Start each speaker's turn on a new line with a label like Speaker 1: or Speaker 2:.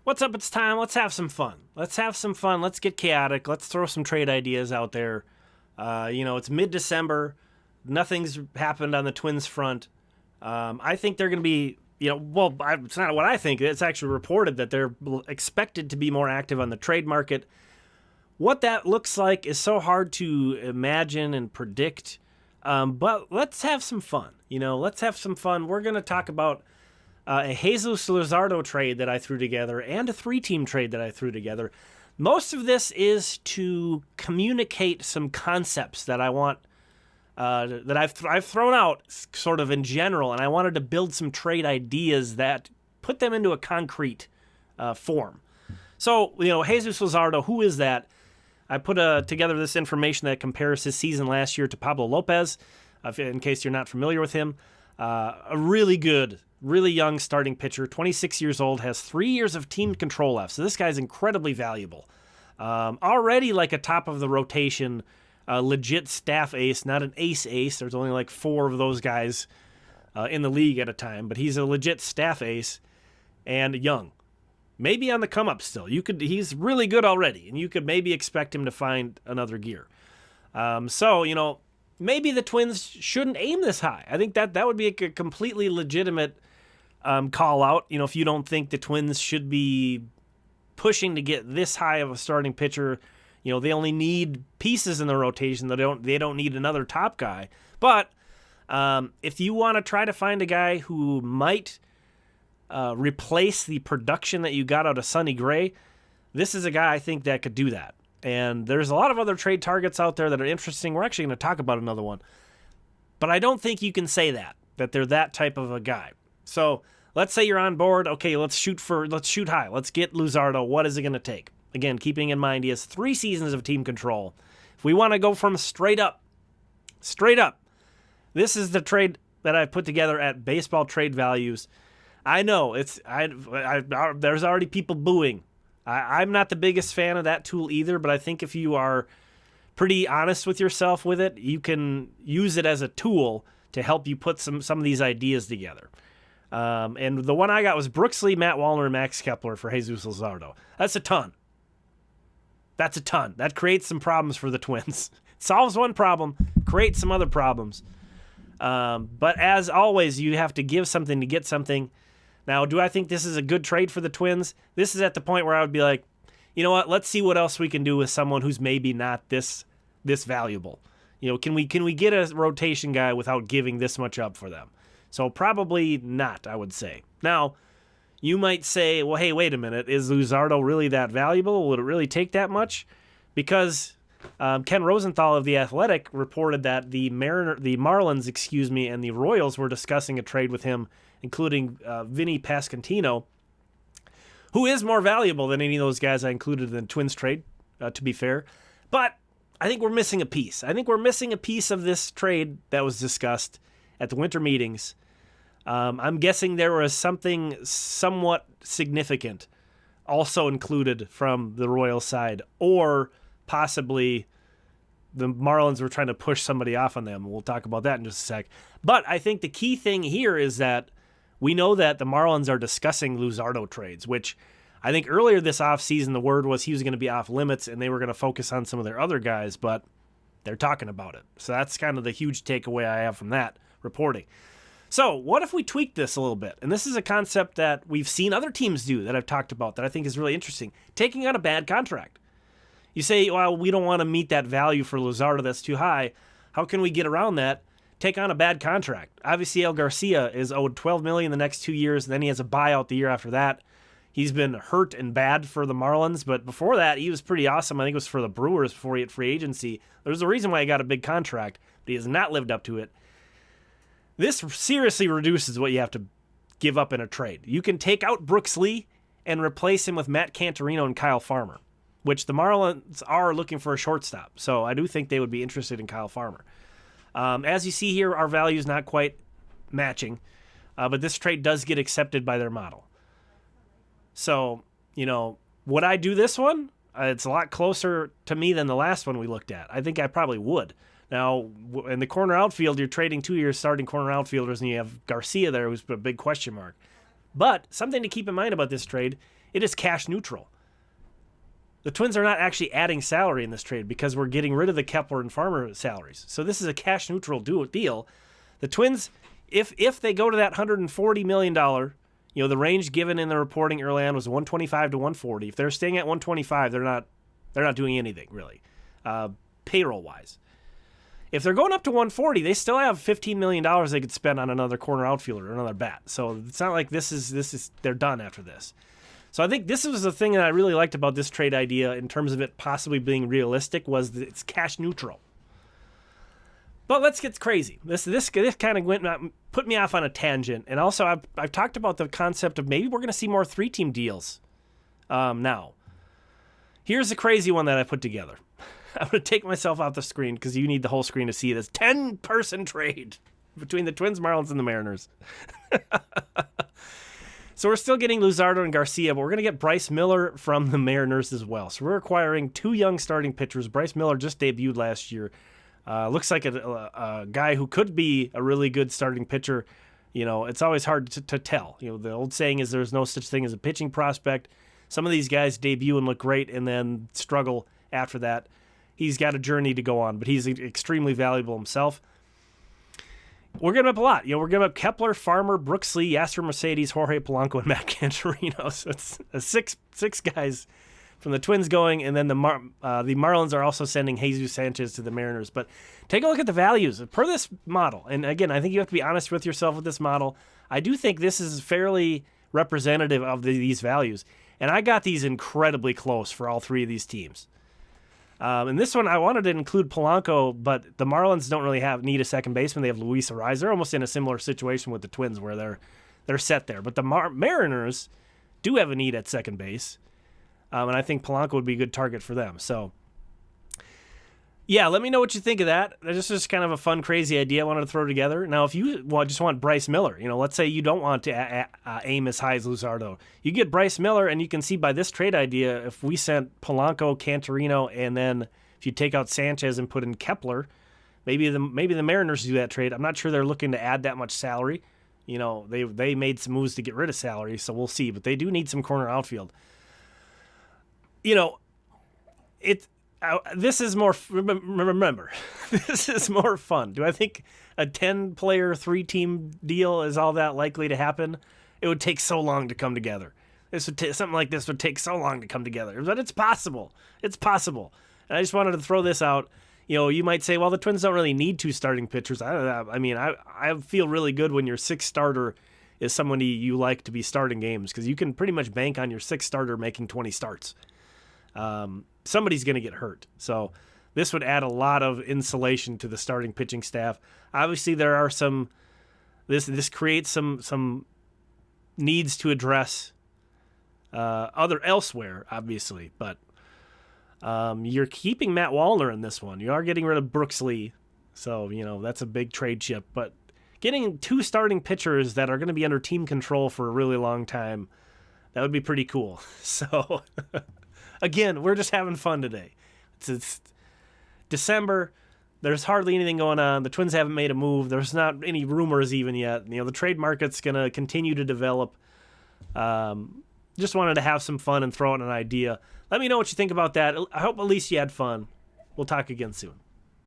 Speaker 1: What's up? It's time. Let's have some fun. Let's get chaotic. Let's throw some trade ideas out there. It's mid-December. Nothing's happened on the Twins front. I think they're going to be, it's not what I think. It's actually reported that they're expected to be more active on the trade market. What that looks like is so hard to imagine and predict. But let's have some fun. Let's have some fun. We're going to talk about a Jesús Luzardo trade that I threw together and a 3-team trade that I threw together. Most of this is to communicate some concepts that I want, that I've thrown out sort of in general, and I wanted to build some trade ideas that put them into a concrete form. So, Jesús Luzardo, who is that? I put together this information that compares his season last year to Pablo Lopez, in case you're not familiar with him. A really good, really young starting pitcher, 26 years old, has 3 years of team control left. So this guy's incredibly valuable. Already like a top of the rotation, legit staff ace, not an ace. There's only like 4 of those guys in the league at a time, but he's a legit staff ace and young. Maybe on the come up still. He's really good already, and you could maybe expect him to find another gear. Maybe the Twins shouldn't aim this high. I think that would be a completely legitimate call out. If you don't think the Twins should be pushing to get this high of a starting pitcher, they only need pieces in the rotation. They don't need another top guy. But if you want to try to find a guy who might replace the production that you got out of Sonny Gray, this is a guy I think that could do that. And there's a lot of other trade targets out there that are interesting. We're actually going to talk about another one. But I don't think you can say that they're that type of a guy. So let's say you're on board. Okay, let's shoot high. Let's get Luzardo. What is it going to take? Again, keeping in mind he has 3 seasons of team control. If we want to go from straight up, this is the trade that I've put together at Baseball Trade Values. I know there's already people booing. I'm not the biggest fan of that tool either, but I think if you are pretty honest with yourself with it, you can use it as a tool to help you put some of these ideas together. And the one I got was Brooksley, Matt Wallner, and Max Kepler for Jesús Luzardo. That's a ton. That creates some problems for the Twins. Solves one problem, creates some other problems. But as always, you have to give something to get something. Now, do I think this is a good trade for the Twins? This is at the point where I would be like, you know what? Let's see what else we can do with someone who's maybe not this valuable. Can we get a rotation guy without giving this much up for them? So probably not, I would say. Now, you might say, well, hey, wait a minute. Is Luzardo really that valuable? Would it really take that much? Because Ken Rosenthal of The Athletic reported that the Marlins, and the Royals were discussing a trade with him, including Vinny Pasquantino, who is more valuable than any of those guys I included in the Twins trade, to be fair. But I think we're missing a piece. I think we're missing a piece of this trade that was discussed at the winter meetings. I'm guessing there was something somewhat significant also included from the Royals side, or possibly the Marlins were trying to push somebody off on them. We'll talk about that in just a sec. But I think the key thing here is that we know that the Marlins are discussing Luzardo trades, which I think earlier this offseason the word was he was going to be off limits and they were going to focus on some of their other guys, but they're talking about it. So that's kind of the huge takeaway I have from that reporting. So what if we tweak this a little bit? And this is a concept that we've seen other teams do that I've talked about that I think is really interesting. Taking on a bad contract. You say, well, we don't want to meet that value for Luzardo, that's too high. How can we get around that? Take on a bad contract. Obviously, El Garcia is owed $12 million the next 2 years, and then he has a buyout the year after that. He's been hurt and bad for the Marlins, but before that, he was pretty awesome. I think it was for the Brewers before he hit free agency. There's a reason why he got a big contract, but he has not lived up to it. This seriously reduces what you have to give up in a trade. You can take out Brooks Lee and replace him with Matt Cantorino and Kyle Farmer, which the Marlins are looking for a shortstop. So I do think they would be interested in Kyle Farmer. As you see here, our value is not quite matching, but this trade does get accepted by their model. So, would I do this one? It's a lot closer to me than the last one we looked at. I think I probably would. Now, in the corner outfield, you're trading 2 years starting corner outfielders, and you have Garcia there, who's a big question mark. But something to keep in mind about this trade it is cash neutral. The Twins are not actually adding salary in this trade because we're getting rid of the Kepler and Farmer salaries. So this is a cash neutral deal. The Twins, if they go to that $140 million, the range given in the reporting early on was 125 to 140. If they're staying at 125, they're not doing anything really, payroll wise. If they're going up to 140, they still have $15 million they could spend on another corner outfielder or another bat. So it's not like this is they're done after this. So I think this was the thing that I really liked about this trade idea in terms of it possibly being realistic was that it's cash neutral. But let's get crazy. This kind of put me off on a tangent. And also I've talked about the concept of maybe we're going to see more 3-team deals now. Here's the crazy one that I put together. I'm going to take myself off the screen because you need the whole screen to see this 10-person trade between the Twins, Marlins, and the Mariners. So we're still getting Luzardo and Garcia, but we're going to get Bryce Miller from the Mariners as well. So we're acquiring 2 young starting pitchers. Bryce Miller just debuted last year. Looks like a guy who could be a really good starting pitcher. It's always hard to tell. The old saying is there's no such thing as a pitching prospect. Some of these guys debut and look great and then struggle after that. He's got a journey to go on, but he's extremely valuable himself. We're giving up a lot. We're giving up Kepler, Farmer, Brooks Lee, Yasser Mercedes, Jorge Polanco, and Matt Cantorino. So it's six guys from the Twins going, and then the Marlins are also sending Jesus Sanchez to the Mariners. But take a look at the values per this model. And again, I think you have to be honest with yourself with this model. I do think this is fairly representative of these values. And I got these incredibly close for all 3 of these teams. And this one, I wanted to include Polanco, but the Marlins don't really need a second baseman. They have Luis Ariz. They're almost in a similar situation with the Twins where they're set there. But the Mariners do have a need at second base, and I think Polanco would be a good target for them. So, yeah, let me know what you think of that. This is kind of a fun, crazy idea I wanted to throw together. Now, if you just want Bryce Miller, let's say you don't want to aim as high as Luzardo. You get Bryce Miller, and you can see by this trade idea, if we sent Polanco, Cantorino, and then if you take out Sanchez and put in Kepler, maybe the Mariners do that trade. I'm not sure they're looking to add that much salary. They made some moves to get rid of salary, so we'll see. But they do need some corner outfield. This is more, remember, this is more fun. Do I think a 10-player, 3-team deal is all that likely to happen? It would take so long to come together. Something like this would take so long to come together. But it's possible. It's possible. And I just wanted to throw this out. You might say, well, the Twins don't really need 2 starting pitchers. I feel really good when your 6th starter is somebody you like to be starting games because you can pretty much bank on your 6th starter making 20 starts. Somebody's going to get hurt. So this would add a lot of insulation to the starting pitching staff. Obviously, there are this creates some needs to address elsewhere, obviously. But you're keeping Matt Wallner in this one. You are getting rid of Brooks Lee. So, that's a big trade chip. But getting 2 starting pitchers that are going to be under team control for a really long time, that would be pretty cool. So... Again, we're just having fun today. It's December. There's hardly anything going on. The Twins haven't made a move. There's not any rumors even yet. The trade market's going to continue to develop. Just wanted to have some fun and throw out an idea. Let me know what you think about that. I hope at least you had fun. We'll talk again soon.